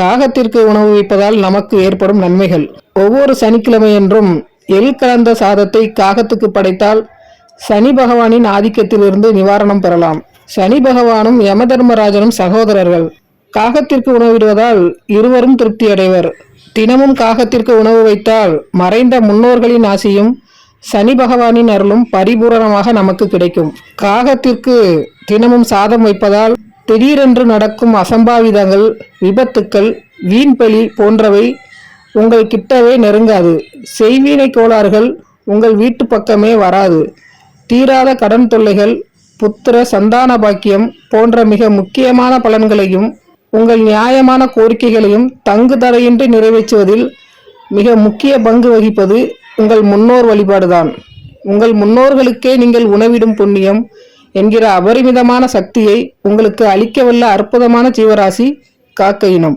காகத்திற்கு உணவு வைப்பதால் நமக்கு ஏற்படும் நன்மைகள். ஒவ்வொரு சனிக்கிழமையன்றும் எள் கலந்த சாதத்தை காகத்துக்கு படைத்தால் சனி பகவானின் ஆதிக்கத்திலிருந்து நிவாரணம் பெறலாம். சனி பகவானும் யமதர்மராஜனும் சகோதரர்கள். காகத்திற்கு உணவிடுவதால் இருவரும் திருப்தி அடைவர். தினமும் காகத்திற்கு உணவு வைத்தால் மறைந்த முன்னோர்களின் ஆசியும் சனி பகவானின் அருளும் பரிபூரணமாக நமக்கு கிடைக்கும். காகத்திற்கு தினமும் சாதம் வைப்பதால் திடீரென்று நடக்கும் அசம்பாவிதங்கள், விபத்துக்கள், வீண்பலி போன்றவை உங்கள் கிட்டவே நெருங்காது. செய்வினை கோளாறுகள் உங்கள் வீட்டு பக்கமே வராது. தீராத கடன் தொல்லைகள், புத்திர சந்தான பாக்கியம் போன்ற மிக முக்கியமான பலன்களையும் உங்கள் நியாயமான கோரிக்கைகளையும் தங்கு தடையின்றி நிறைவேற்றுவதில் மிக முக்கிய பங்கு வகிப்பது உங்கள் முன்னோர் வழிபாடுதான். உங்கள் முன்னோர்களுக்கே நீங்கள் உணவிடும் புண்ணியம் என்கிற அபரிமிதமான சக்தியை உங்களுக்கு அளிக்கவல்ல அற்புதமான ஜீவராசி காக்க இனம்.